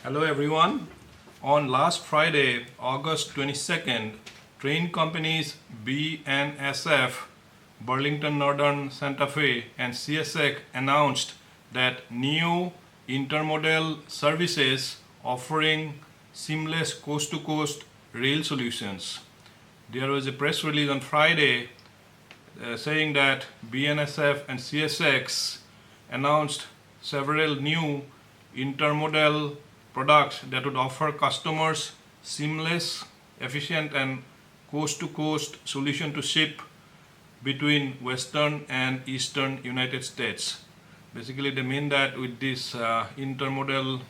Hello everyone. On last Friday, August 22nd, train companies BNSF, Burlington Northern Santa Fe, and CSX announced that new intermodal services offering seamless coast-to-coast rail solutions. There was a press release on Friday saying that BNSF and CSX announced several new intermodal products that would offer customers seamless, efficient, and coast-to-coast solution to ship between Western and Eastern United States. Basically, they mean that with these intermodal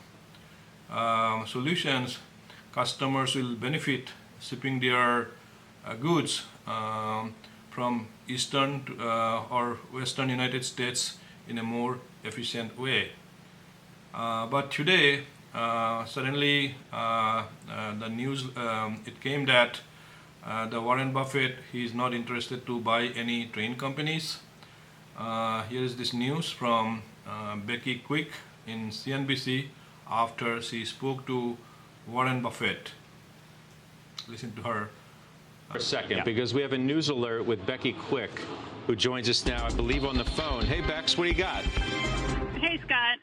solutions, customers will benefit shipping their goods from Eastern or Western United States in a more efficient way. But today, suddenly the news it came that the Warren Buffett, he is not interested to buy any train companies. Here is this news from Becky Quick in CNBC after she spoke to Warren Buffett. Listen to her. For a second, because we have a news alert with Becky Quick, who joins us now, I believe, on the phone. Hey, Bex, what do you got? Hey, Scott.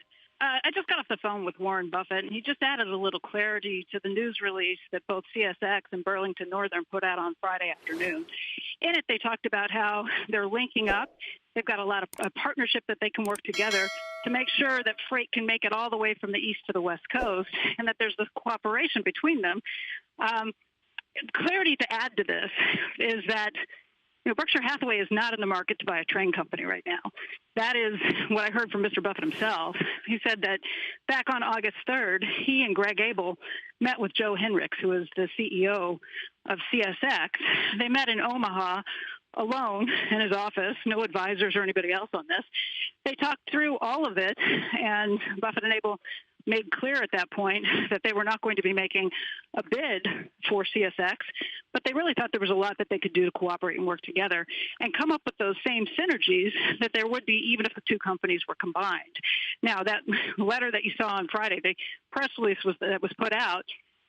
I just got off the phone with Warren Buffett, and he just added a little clarity to the news release that both CSX and Burlington Northern put out on Friday afternoon. In it, they talked about how they're linking up. They've got a partnership that they can work together to make sure that freight can make it all the way from the east to the west coast, and that there's this cooperation between them. Clarity to add to this is that Berkshire Hathaway is not in the market to buy a train company right now. That is what I heard from Mr. Buffett himself. He said that back on August 3rd, he and Greg Abel met with Joe Henricks, who is the CEO of CSX. They met in Omaha alone in his office, no advisors or anybody else on this. They talked through all of it, and Buffett and Abel made clear at that point that they were not going to be making a bid for CSX, but they really thought there was a lot that they could do to cooperate and work together and come up with those same synergies that there would be even if the two companies were combined. Now, that letter that you saw on Friday, the press release that was put out,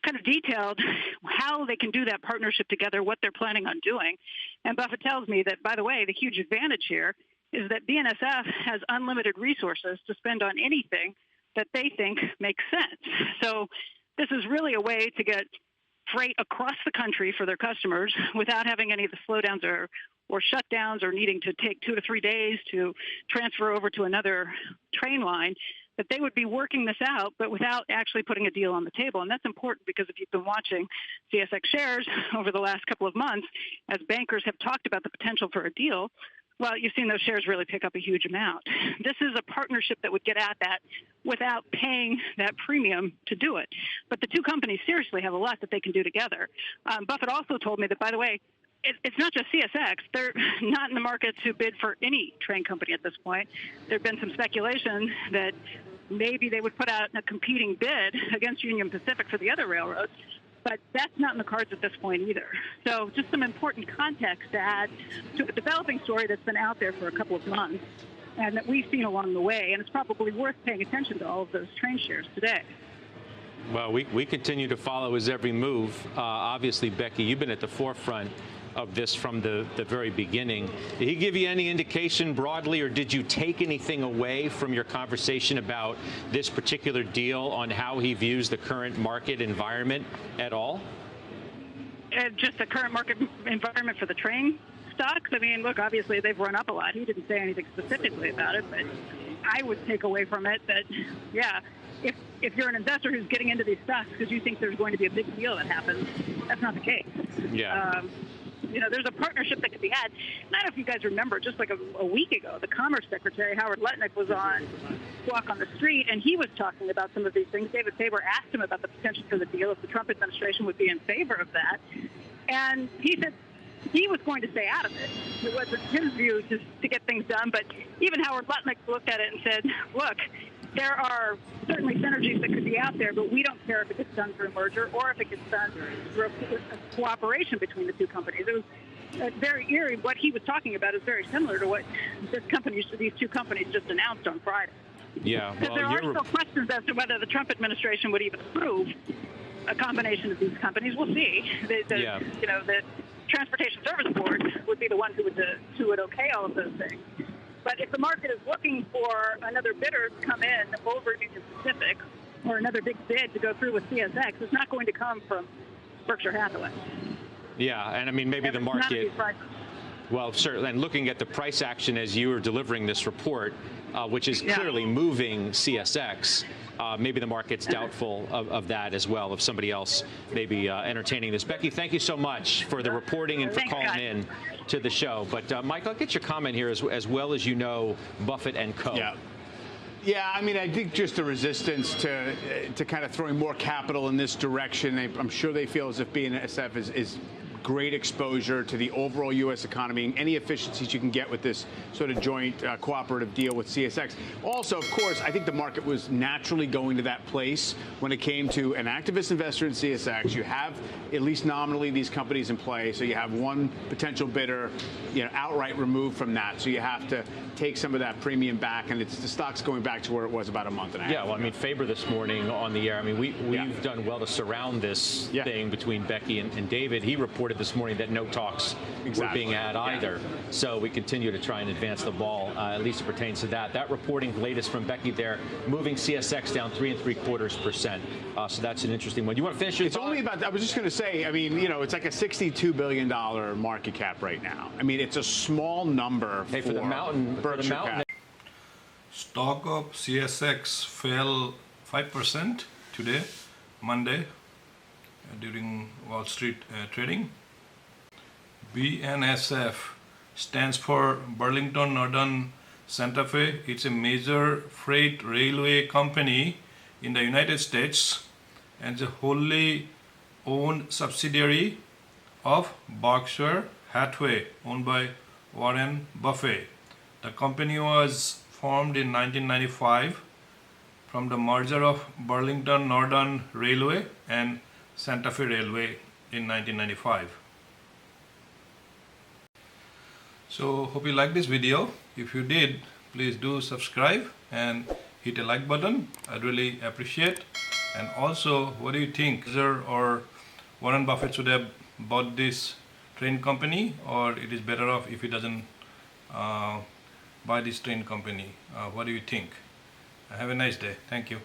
kind of detailed how they can do that partnership together, what they're planning on doing. And Buffett tells me that, by the way, the huge advantage here is that BNSF has unlimited resources to spend on anything that they think makes sense. So this is really a way to get freight across the country for their customers without having any of the slowdowns or shutdowns or needing to take 2 to 3 days to transfer over to another train line, that they would be working this out, but without actually putting a deal on the table. And that's important because if you've been watching CSX shares over the last couple of months, as bankers have talked about the potential for a deal, well, you've seen those shares really pick up a huge amount. This is a partnership that would get at that without paying that premium to do it. But the two companies seriously have a lot that they can do together. Buffett also told me that, by the way, it's not just CSX. They're not in the market to bid for any train company at this point. There have been some speculation that maybe they would put out a competing bid against Union Pacific for the other railroads. But that's not in the cards at this point either. So just some important context to add to a developing story that's been out there for a couple of months and that we've seen along the way. And it's probably worth paying attention to all of those train shares today. Well, we continue to follow his every move. Obviously, Becky, you've been at the forefront of this from the very beginning. Did he give you any indication broadly, or did you take anything away from your conversation about this particular deal on how he views the current market environment at all? Just the current market environment for the train stocks? I mean, look, obviously they've run up a lot. He didn't say anything specifically about it, but I would take away from it that, yeah, if you're an investor who's getting into these stocks because you think there's going to be a big deal that happens, that's not the case. Yeah. There's a partnership that could be had. I don't know if you guys remember, just like a week ago, the Commerce Secretary, Howard Lutnick, was on Walk on the Street, and he was talking about some of these things. David Faber asked him about the potential for the deal, if the Trump administration would be in favor of that. And he said he was going to stay out of it. It wasn't his view to get things done, but even Howard Lutnick looked at it and said, look, there are certainly synergies that could be out there, but we don't care if it gets done through a merger or if it gets done through a cooperation between the two companies. It was very eerie. What he was talking about is very similar to what these two companies just announced on Friday. Yeah, Because well, there are still questions as to whether the Trump administration would even approve a combination of these companies. We'll see. Yeah. You know, the Transportation Service Board would be the one who would okay all of those things. But if the market is looking for another bidder to come in over Union Pacific or another big bid to go through with CSX, it's not going to come from Berkshire Hathaway. Yeah, and I mean, maybe the market, well, certainly, and looking at the price action as you were delivering this report, which is clearly moving CSX, maybe the market's doubtful of that as well, of somebody else maybe entertaining this. Becky, thank you so much for the reporting and for calling in to the show. But, Mike, I'll get your comment here as well as you know Buffett and Co. Yeah. Yeah, I mean, I think just the resistance to kind of throwing more capital in this direction. I'm sure they feel as if BNSF is great exposure to the overall U.S. economy and any efficiencies you can get with this sort of joint cooperative deal with CSX. Also, of course, I think the market was naturally going to that place when it came to an activist investor in CSX. You have, at least nominally, these companies in play. So you have one potential bidder, outright removed from that. So you have to take some of that premium back, and the stock's going back to where it was about a month and a half ago. I mean, Faber this morning on the air, I mean, we've done well to surround this thing between Becky and David. He reported this morning that no talks were being had either. So we continue to try and advance the ball, at least it pertains to that. That reporting latest from Becky there, moving CSX down 3.75%. So that's an interesting one. You want to finish your thought? Only about, I was just going to say, I mean, it's like a $62 billion market cap right now. I mean, it's a small number for the mountain. Berkshire. Stock of CSX fell 5% today, Monday, during Wall Street trading. BNSF stands for Burlington Northern Santa Fe. It's a major freight railway company in the United States and a wholly owned subsidiary of Berkshire Hathaway, owned by Warren Buffett. The company was formed in 1995 from the merger of Burlington Northern Railway and Santa Fe Railway in 1995. So hope you like this video. If you did, please do subscribe and hit a like button. I'd really appreciate. And also, what do you think? Or Warren Buffett should have bought this train company, or it is better off if he doesn't buy this train company? What do you think? Have a nice day. Thank you.